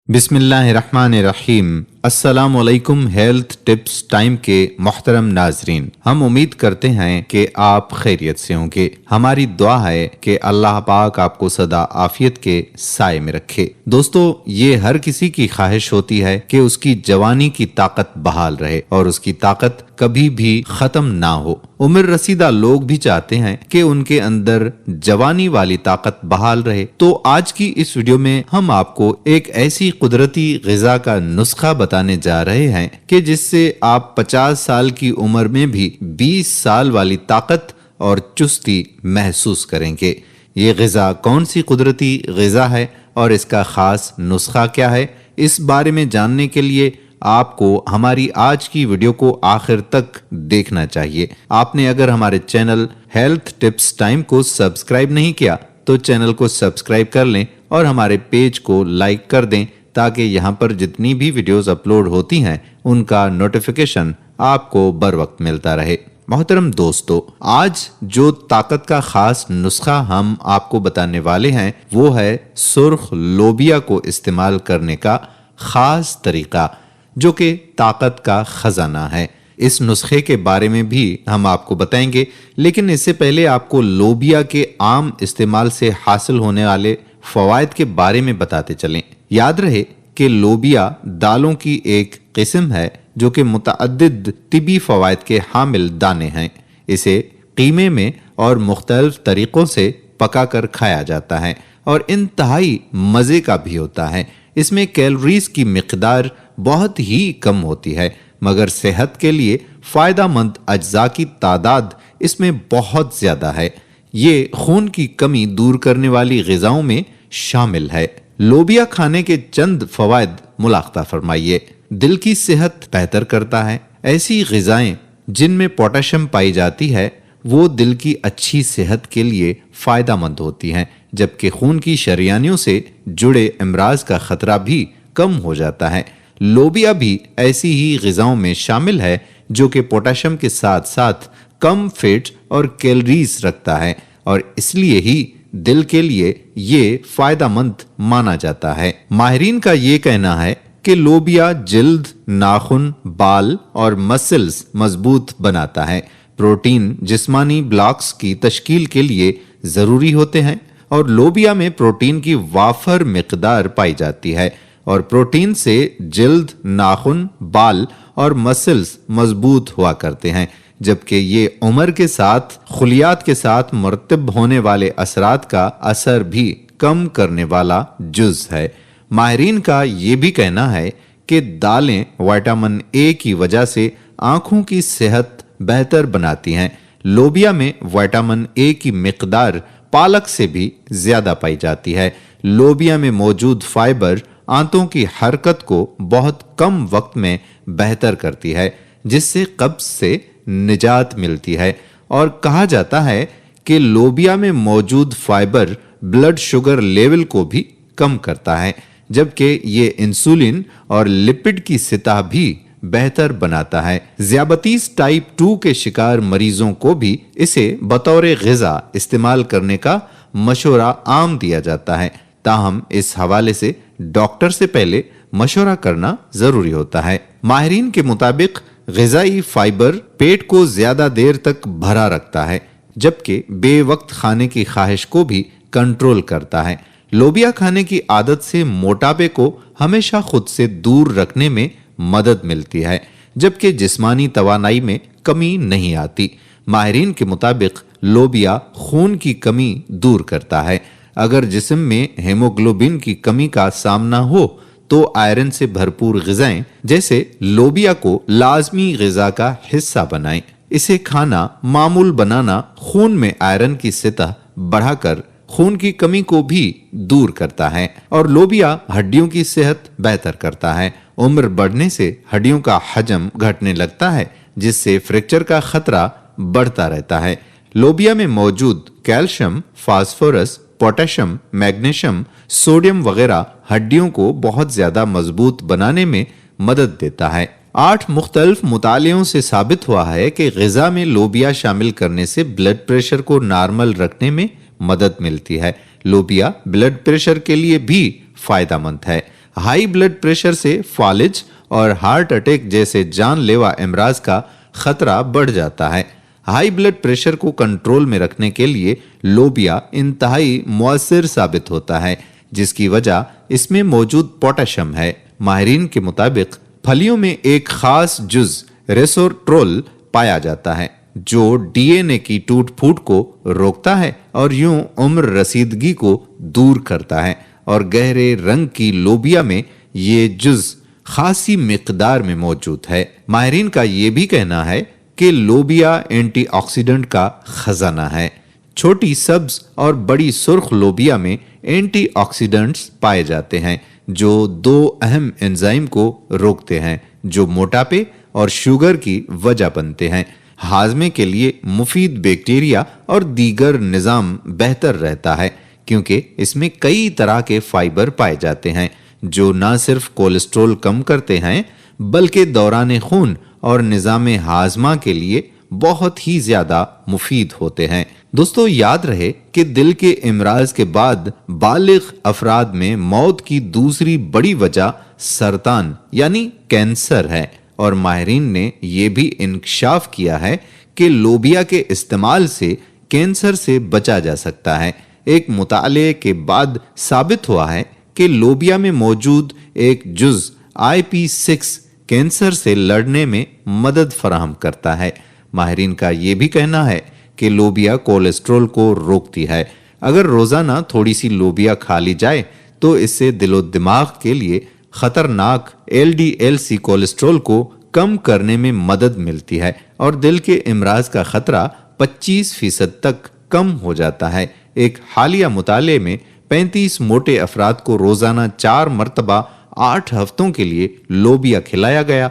बिस्मिल्लाहिर्रहमानिर्रहीम। अस्सलाम वालेकुम हेल्थ टिप्स टाइम के मोहतरम नाजरीन, हम उम्मीद करते हैं कि आप खैरियत से होंगे। हमारी दुआ है कि अल्लाह पाक आपको सदा आफियत के साए में रखे। दोस्तों, ये हर किसी की ख्वाहिश होती है कि उसकी जवानी की ताकत बहाल रहे और उसकी ताकत कभी भी खत्म ना हो। उम्र रसीदा लोग भी चाहते हैं कि उनके अंदर जवानी वाली ताकत बहाल रहे। तो आज की इस वीडियो में हम आपको एक ऐसी कुदरती ग़िज़ा का नुस्खा बताने जा रहे हैं कि जिससे आप 50 साल की उम्र में भी 20 साल वाली ताकत और चुस्ती महसूस करेंगे। ये ग़िज़ा कौन सी कुदरती ग़िज़ा है और इसका खास नुस्खा क्या है, इस बारे में जानने के लिए आपको हमारी आज की वीडियो को आखिर तक देखना चाहिए। आपने अगर हमारे चैनल हेल्थ टिप्स टाइम को सब्सक्राइब नहीं किया तो चैनल को सब्सक्राइब कर लें और हमारे पेज को लाइक कर दें ताकि यहाँ पर जितनी भी वीडियोस अपलोड होती हैं उनका नोटिफिकेशन आपको बर वक्त मिलता रहे। मोहतरम दोस्तों, आज जो ताकत का खास नुस्खा हम आपको बताने वाले हैं वो है सुर्ख लोबिया को इस्तेमाल करने का खास तरीका, जो कि ताकत का खजाना है। इस नुस्खे के बारे में भी हम आपको बताएंगे, लेकिन इससे पहले आपको लोबिया के आम इस्तेमाल से हासिल होने वाले फवायद के बारे में बताते चलें। याद रहे कि लोबिया दालों की एक किस्म है जो कि मुतअद्दिद तिबी फवायद के हामिल दाने हैं। इसे कीमे में और मुख्तलिफ तरीक़ों से पकाकर खाया जाता है और इंतहाई मज़े का भी होता है। इसमें कैलोरीज की मिकदार बहुत ही कम होती है, मगर सेहत के लिए फ़ायदेमंद अज्जा की तादाद इसमें बहुत ज़्यादा है। ये खून की कमी दूर करने वाली ग़िज़ाओं में शामिल है। लोबिया खाने के चंद फ़वायद मुलाख्ता फरमाइए। दिल की सेहत बेहतर करता है। ऐसी ग़िज़ाएं जिनमें पोटेशियम पाई जाती है वो दिल की अच्छी सेहत के लिए फ़ायदेमंद होती हैं, जबकि खून की शरियानियों से जुड़े अमराज का ख़तरा भी कम हो जाता है। लोबिया भी ऐसी ही ग़िज़ाओं में शामिल है जो कि पोटेशियम के साथ साथ कम फैट और कैलोरीज रखता है और इसलिए ही दिल के लिए ये फ़ायदेमंद माना जाता है। माहिरीन का ये कहना है कि लोबिया जिल्द, नाखून, बाल और मसल्स मजबूत बनाता है। प्रोटीन जिस्मानी ब्लॉक्स की तश्कील के लिए ज़रूरी होते हैं और लोबिया में प्रोटीन की वाफर मिकदार पाई जाती है और प्रोटीन से जिल्द, नाखून, बाल और मसल्स मजबूत हुआ करते हैं, जबकि ये उम्र के साथ खुलियात के साथ मरतब होने वाले असरात का असर भी कम करने वाला जुज़ है। माहिरीन का ये भी कहना है कि दालें विटामिन ए की वजह से आँखों की सेहत बेहतर बनाती हैं। लोबिया में विटामिन ए की मिकदार पालक से भी ज़्यादा पाई जाती है। लोबिया में मौजूद फाइबर आंतों की हरकत को बहुत कम वक्त में बेहतर करती है, जिससे कब्ज से निजात मिलती है और कहा जाता है कि लोबिया में मौजूद फाइबर ब्लड शुगर लेवल को भी कम करता है, जबकि ये इंसुलिन और लिपिड की सतह भी बेहतर बनाता है। ज़ियाबतीस टाइप 2 के शिकार मरीजों को भी इसे बतौर ग़िज़ा इस्तेमाल करने का मशवरा आम दिया जाता है, ताहम इस हवाले से डॉक्टर से पहले मशवरा करना जरूरी होता है। माहिरीन के मुताबिक ग़िज़ाई फाइबर पेट को ज्यादा देर तक भरा रखता है, जबकि बेवक्त खाने की ख्वाहिश को भी कंट्रोल करता है। लोबिया खाने की आदत से मोटापे को हमेशा खुद से दूर रखने में मदद मिलती है, जबकि जिस्मानी तवानाई में कमी नहीं आती। माहिरीन के मुताबिक लोबिया खून की कमी दूर करता है। अगर जिस्म में हेमोग्लोबिन की कमी का सामना हो तो आयरन से भरपूर ग़िज़ाएं जैसे लोबिया को लाजमी ग़िज़ा का हिस्सा बनाएं। इसे खाना मामूल बनाना खून में आयरन की सतह बढ़ाकर खून की कमी को भी दूर करता है और लोबिया हड्डियों की सेहत बेहतर करता है। उम्र बढ़ने से हड्डियों का हजम घटने लगता है, जिससे फ्रैक्चर का खतरा बढ़ता रहता है। लोबिया में मौजूद calcium, phosphorus, potassium, magnesium, sodium वगैरह हड्डियों को बहुत ज्यादा मजबूत बनाने में मदद देता है। 8 मुख्तलिफ मुतालियों से साबित हुआ है कि ग़िज़ा में लोबिया शामिल करने से ब्लड प्रेशर को नॉर्मल रखने में मदद मिलती है। लोबिया ब्लड प्रेशर के लिए भी फायदेमंद है। हाई ब्लड प्रेशर से फालिज और हार्ट अटैक जैसे जानलेवा अमराज का खतरा बढ़ जाता है। हाई ब्लड प्रेशर को कंट्रोल में रखने के लिए लोबिया इंतहाई मुअस्सिर साबित होता है, जिसकी वजह इसमें मौजूद पोटेशियम है। माहिरीन के मुताबिक फलियों में एक खास जुज रेसोट्रोल पाया जाता है जो डीएनए की टूट फूट को रोकता है और यूं उम्र रसीदगी को दूर करता है। और गहरे रंग की लोबिया में ये जुज खासी मिकदार में मौजूद है। माहिरीन का ये भी कहना है कि लोबिया एंटीऑक्सीडेंट का खजाना है। छोटी सब्ज और बड़ी सुर्ख लोबिया में एंटीऑक्सीडेंट्स पाए जाते हैं जो दो अहम एंजाइम को रोकते हैं जो मोटापे और शुगर की वजह बनते हैं। हाजमे के लिए मुफीद बैक्टीरिया और दीगर निज़ाम बेहतर रहता है क्योंकि इसमें कई तरह के फाइबर पाए जाते हैं जो न सिर्फ कोलेस्ट्रॉल कम करते हैं बल्कि दौरान खून और निज़ाम हाजमा के लिए बहुत ही ज्यादा मुफीद होते हैं। दोस्तों याद रहे कि दिल के इमराज के बाद बालिग अफराद में मौत की दूसरी बड़ी वजह सरतान यानी कैंसर है और माहिरीन ने यह भी इंकशाफ किया है कि लोबिया के इस्तेमाल से कैंसर से बचा जा सकता है। एक मुताले के बाद साबित हुआ है कि लोबिया में मौजूद एक जुज IP6 कैंसर से लड़ने में मदद फराहम करता है। माहिरीन का यह भी कहना है कि लोबिया कोलेस्ट्रॉल को रोकती है। अगर रोजाना थोड़ी सी लोबिया खा ली जाए तो इससे दिलो दिमाग के लिए खतरनाक LDL-C कोलेस्ट्रॉल को कम करने में मदद मिलती है और दिल के इमराज का खतरा 25% तक कम हो जाता है। एक हालिया मुताले में 35 मोटे अफराद को रोजाना 4 मरतबा 8 हफ्तों के लिए लोबिया खिलाया गया।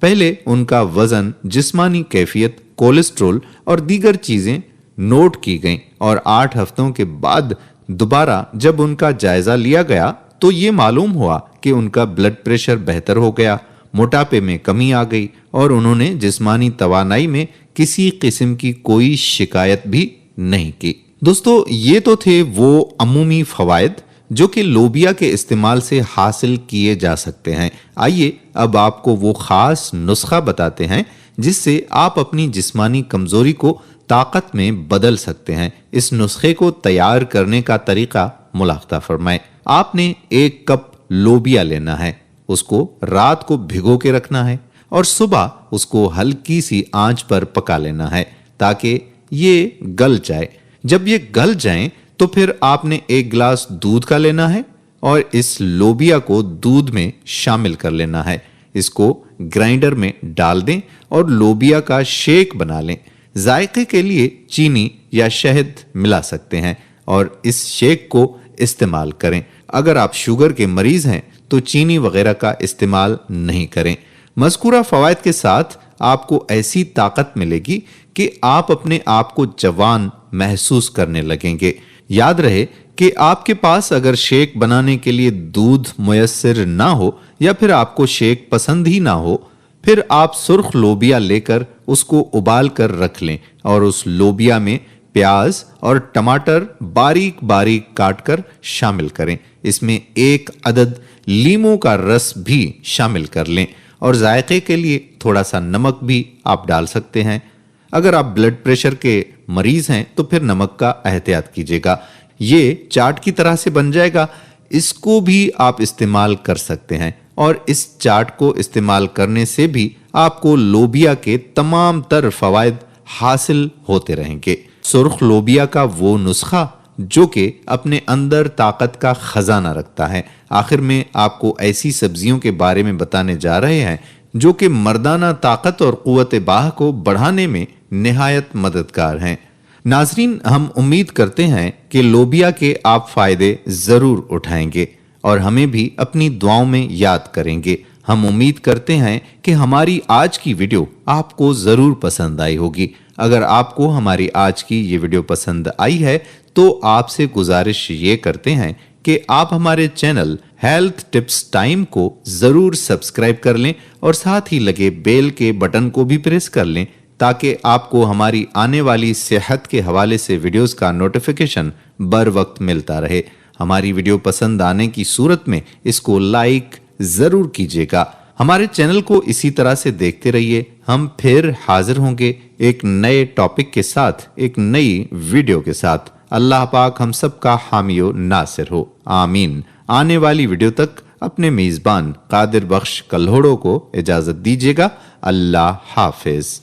पहले उनका वजन, जिस्मानी कैफियत, कोलेस्ट्रॉल और दीगर चीजें नोट की गईं और 8 हफ्तों के बाद दोबारा जब उनका जायजा लिया गया तो ये मालूम हुआ कि उनका ब्लड प्रेशर बेहतर हो गया, मोटापे में कमी आ गई और उन्होंने जिस्मानी तवानाई में किसी किस्म की कोई शिकायत भी नहीं की। दोस्तों ये तो थे वो अमूमी फवायद जो कि लोबिया के इस्तेमाल से हासिल किए जा सकते हैं। आइए अब आपको वो खास नुस्खा बताते हैं जिससे आप अपनी जिस्मानी कमजोरी को ताकत में बदल सकते हैं। इस नुस्खे को तैयार करने का तरीका मुलाहजा फरमाएं। आपने 1 कप लोबिया लेना है, उसको रात को भिगो के रखना है और सुबह उसको हल्की सी आंच पर पका लेना है ताकि ये गल जाए। जब ये गल जाएं तो फिर आपने 1 गिलास दूध का लेना है और इस लोबिया को दूध में शामिल कर लेना है। इसको ग्राइंडर में डाल दें और लोबिया का शेक बना लें। जायके के लिए चीनी या शहद मिला सकते हैं और इस शेक को इस्तेमाल करें। अगर आप शुगर के मरीज हैं तो चीनी वगैरह का इस्तेमाल नहीं करें। मज़कूरा फवायद के साथ आपको ऐसी ताकत मिलेगी कि आप अपने आप को जवान महसूस करने लगेंगे। याद रहे कि आपके पास अगर शेक बनाने के लिए दूध मुयस्सर ना हो या फिर आपको शेक पसंद ही ना हो, फिर आप सुर्ख लोबिया लेकर उसको उबाल कर रख लें और उस लोबिया में प्याज और टमाटर बारीक बारीक काटकर शामिल करें। इसमें 1 अदद लीमू का रस भी शामिल कर लें और जायके के लिए थोड़ा सा नमक भी आप डाल सकते हैं। अगर आप ब्लड प्रेशर के मरीज हैं तो फिर नमक का एहतियात कीजिएगा। ये चाट की तरह से बन जाएगा, इसको भी आप इस्तेमाल कर सकते हैं और इस चाट को इस्तेमाल करने से भी आपको लोबिया के तमाम तर फवायद हासिल होते रहेंगे। सुर्ख लोबिया का वो नुस्खा जो कि अपने अंदर ताकत का खजाना रखता है। आखिर में आपको ऐसी सब्जियों के बारे में बताने जा रहे हैं जो कि मर्दाना ताकत और कुव्वत बाह को बढ़ाने में निहायत मददगार हैं। नाजरीन, हम उम्मीद करते हैं कि लोबिया के आप फायदे जरूर उठाएंगे और हमें भी अपनी दुआओं में याद करेंगे। हम उम्मीद करते हैं कि हमारी आज की वीडियो आपको जरूर पसंद आई होगी। अगर आपको हमारी आज की ये वीडियो पसंद आई है तो आपसे गुजारिश ये करते हैं कि आप हमारे चैनल हेल्थ टिप्स टाइम को जरूर सब्सक्राइब कर लें और साथ ही लगे बेल के बटन को भी प्रेस कर लें ताकि आपको हमारी आने वाली सेहत के हवाले से वीडियोस का नोटिफिकेशन बर वक्त मिलता रहे। ہماری ویڈیو پسند آنے کی صورت میں اس کو لائک ضرور کیجیے گا۔ ہمارے چینل کو اسی طرح سے دیکھتے رہیے۔ ہم پھر حاضر ہوں گے ایک نئے ٹاپک کے ساتھ، ایک نئی ویڈیو کے ساتھ۔ اللہ پاک ہم سب کا حامی و ناصر ہو، آمین۔ آنے والی ویڈیو تک اپنے میزبان قادر بخش کلہوڑوں کو اجازت دیجیے گا۔ اللہ حافظ۔